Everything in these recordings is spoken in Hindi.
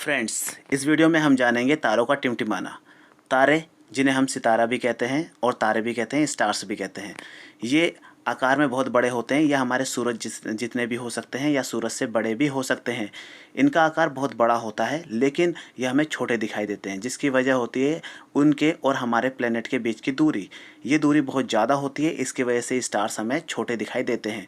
फ्रेंड्स, इस वीडियो में हम जानेंगे तारों का टिमटिमाना। तारे जिन्हें हम सितारा भी कहते हैं और तारे भी कहते हैं, स्टार्स भी कहते हैं। ये आकार में बहुत बड़े होते हैं। यह हमारे सूरज जितने भी हो सकते हैं या सूरज से बड़े भी हो सकते हैं। इनका आकार बहुत बड़ा होता है, लेकिन यह हमें छोटे दिखाई देते हैं, जिसकी वजह होती है उनके और हमारे प्लेनेट के बीच की दूरी। ये दूरी बहुत ज़्यादा होती है, इसकी वजह से स्टार्स हमें छोटे दिखाई देते हैं।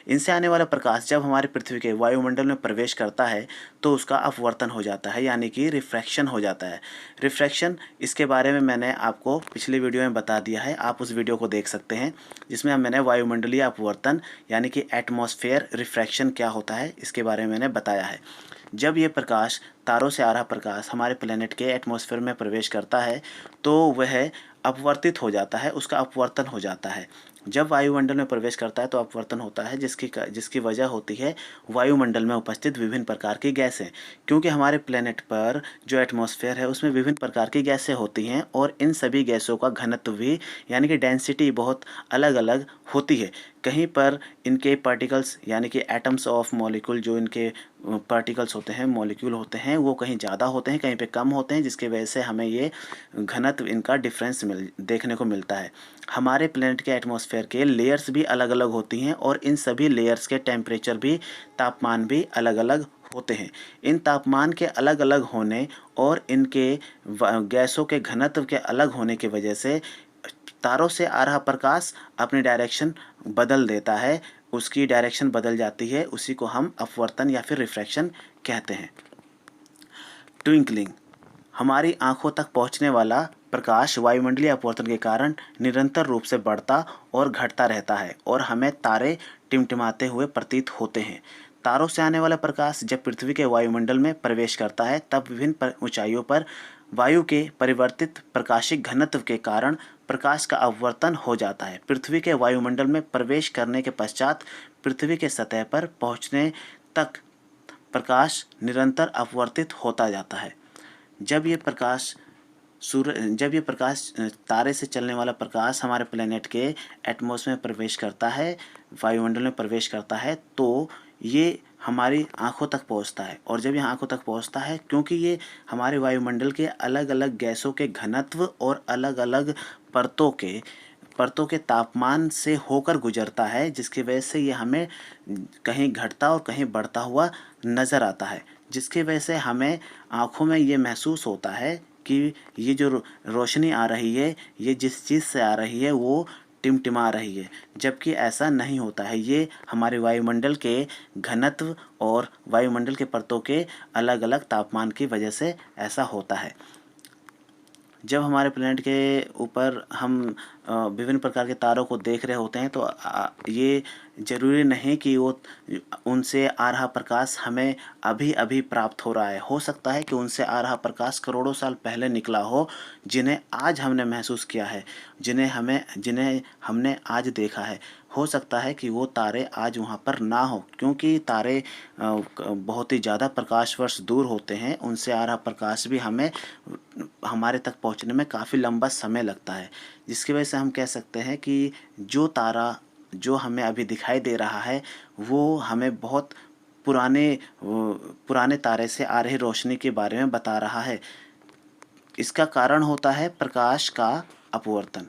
इनसे आने वाला प्रकाश जब हमारे पृथ्वी के वायुमंडल में प्रवेश करता है तो उसका अपवर्तन हो जाता है, यानी कि रिफ्रैक्शन हो जाता है। रिफ्रैक्शन, इसके बारे में मैंने आपको पिछले वीडियो में बता दिया है, आप उस वीडियो को देख सकते हैं, जिसमें मैंने वायुमंडलीय अपवर्तन यानी कि एटमॉस्फेयर रिफ्रैक्शन क्या होता है इसके बारे में मैंने बताया है। जब ये प्रकाश, तारों से आ रहा प्रकाश हमारे प्लेनेट के एटमॉस्फेयर में प्रवेश करता है तो वह अपवर्तित हो जाता है, उसका अपवर्तन हो जाता है। जब वायुमंडल में प्रवेश करता है तो अपवर्तन होता है, जिसकी वजह होती है वायुमंडल में उपस्थित विभिन्न प्रकार की गैसें। क्योंकि हमारे प्लेनेट पर जो एटमॉस्फेयर है उसमें विभिन्न प्रकार की गैसें होती हैं और इन सभी गैसों का घनत्व भी यानी कि डेंसिटी बहुत अलग अलग होती है। कहीं पर इनके पार्टिकल्स यानी कि एटम्स ऑफ मॉलिक्यूल, जो इनके पार्टिकल्स होते हैं, मॉलिक्यूल होते हैं, वो कहीं ज़्यादा होते हैं, कहीं पे कम होते हैं, जिसकी वजह से हमें ये घनत्व इनका डिफरेंस देखने को मिलता है। हमारे प्लेनेट के एटमॉस्फेयर के लेयर्स भी अलग अलग होती हैं और इन सभी लेयर्स के टेम्परेचर भी, तापमान भी अलग अलग होते हैं। इन तापमान के अलग अलग होने और इनके गैसों के घनत्व के अलग होने की वजह से तारों से आ रहा प्रकाश अपनी डायरेक्शन बदल देता है, उसकी डायरेक्शन बदल जाती है। उसी को हम अपवर्तन या फिर रिफ्रैक्शन कहते हैं। ट्विंकलिंग, हमारी आंखों तक पहुंचने वाला प्रकाश वायुमंडलीय अपवर्तन के कारण निरंतर रूप से बढ़ता और घटता रहता है और हमें तारे टिमटिमाते हुए प्रतीत होते हैं। तारों से आने वाला प्रकाश जब पृथ्वी के वायुमंडल में प्रवेश करता है तब विभिन्न ऊंचाइयों पर वायु के परिवर्तित प्रकाशिक घनत्व के कारण प्रकाश का अपवर्तन हो जाता है। पृथ्वी के वायुमंडल में प्रवेश करने के पश्चात पृथ्वी के सतह पर पहुंचने तक प्रकाश निरंतर अपवर्तित होता जाता है। जब ये प्रकाश तारे से चलने वाला प्रकाश हमारे प्लेनेट के एटमॉस्फेयर में प्रवेश करता है, वायुमंडल में प्रवेश करता है, तो ये हमारी आंखों तक पहुंचता है। और जब ये आंखों तक पहुंचता है, क्योंकि ये हमारे वायुमंडल के अलग अलग गैसों के घनत्व और अलग अलग परतों के तापमान से होकर गुजरता है, जिसकी वजह से ये हमें कहीं घटता और कहीं बढ़ता हुआ नज़र आता है। जिसकी वजह से हमें आँखों में ये महसूस होता है कि ये जो रोशनी आ रही है, ये जिस चीज़ से आ रही है वो टिमटिमा रही है, जबकि ऐसा नहीं होता है। ये हमारे वायुमंडल के घनत्व और वायुमंडल के परतों के अलग अलग तापमान की वजह से ऐसा होता है। जब हमारे प्लेनेट के ऊपर हम विभिन्न प्रकार के तारों को देख रहे होते हैं तो ये ज़रूरी नहीं कि वो उनसे आ रहा प्रकाश हमें अभी अभी प्राप्त हो रहा है। हो सकता है कि उनसे आ रहा प्रकाश करोड़ों साल पहले निकला हो, जिन्हें आज हमने महसूस किया है, जिन्हें हमने आज देखा है। हो सकता है कि वो तारे आज वहाँ पर ना हो, क्योंकि तारे बहुत ही ज़्यादा प्रकाश वर्ष दूर होते हैं। उनसे आ रहा प्रकाश भी हमें हमारे तक पहुँचने में काफ़ी लंबा समय लगता है, जिसकी वजह से हम कह सकते हैं कि जो तारा जो हमें अभी दिखाई दे रहा है वो हमें बहुत पुराने तारे से आ रही रोशनी के बारे में बता रहा है। इसका कारण होता है प्रकाश का अपवर्तन।